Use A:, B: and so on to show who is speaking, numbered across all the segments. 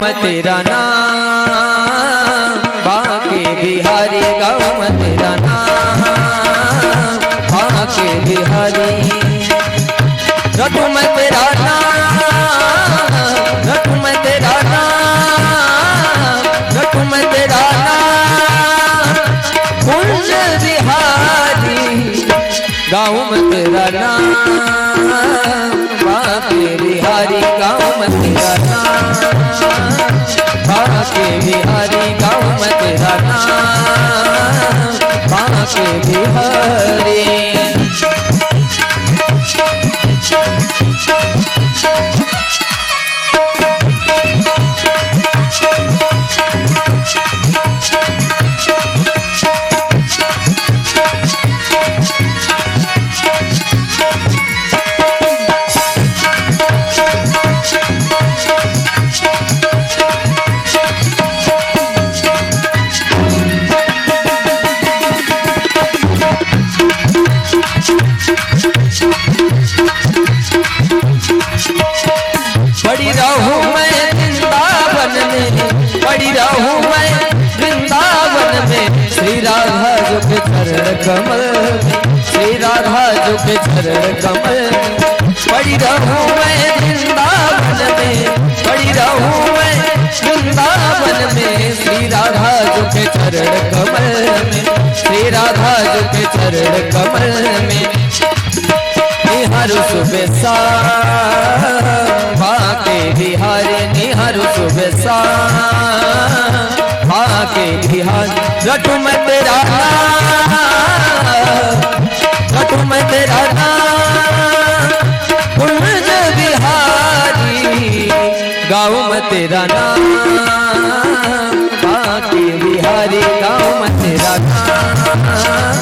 A: तेरा नाम बाके बिहारी गाँव में तेरा नाम बाके बिहारी रघु में तेरा नाम रघु में तेरा नाम रघु में तेरा नाम कुंज बिहारी गाँव में तेरा नाम बाके बिहारी गाँव में तेरा नाम बाके बिहारी गाँव में तेरा नाम बाके बिहारी पड़ी रहूं मैं वृंदावन में पड़ी रहूं मैं वृंदावन में श्री राधा जो के चरण कमल श्री राधा जो के चरण कमल पड़ी रहूं मैं वृंदावन में पड़ी रहूं मैं वृंदावन में श्री राधा जो के चरण कमल में श्री राधा जो के चरण कमल में निहारू सुबह बाके बिहारी निहारू सुबह बाके बिहारी रटू मैं तेरा नाम रटू मैं तेरा नाम कुंज बिहारी गाँव में तेरा नाम बाके बिहारी गाँव में तेरा नाम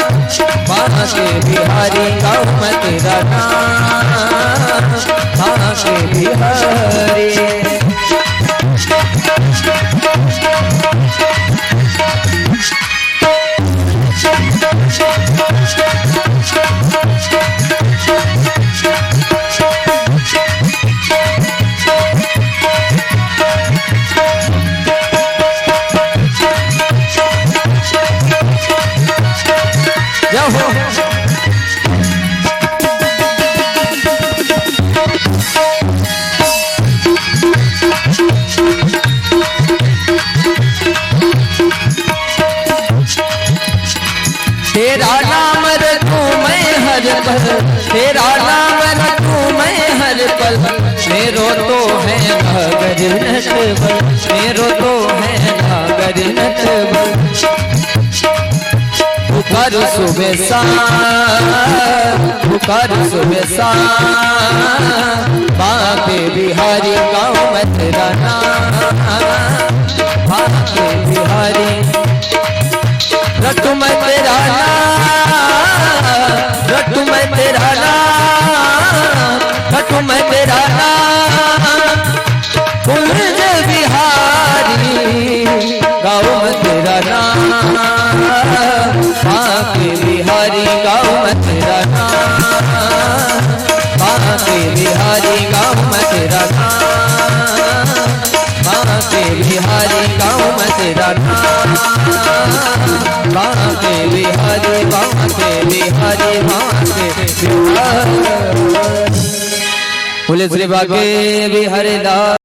A: बाके बिहारी गाँव में तेरा नाम बाके बिहारी तेरा नाम रखूं मैं हर पल तेरा नाम रखूं मैं हर पल मेरो तो है नागर नटबल मेरो तो है नागर नटबल पुकार सुबह पुकार सुबह बाके बिहारी गाँव में तेरा नाम बाके बिहारी रटू मैं तेरा नाम रटू मैं तेरा नाम रटू मैं तेरा नाम कुंज बिहारी गाँव में तेरा नाम बाके बिहारी गाँव में तेरा नाम बाके बिहारी गाँव में तेरा नाम बाके बिहारी गाँव में तेरा नाम बाके बिहारी बाके बिहारी बाके बिहारी बोले श्री बाके बिहारी दास।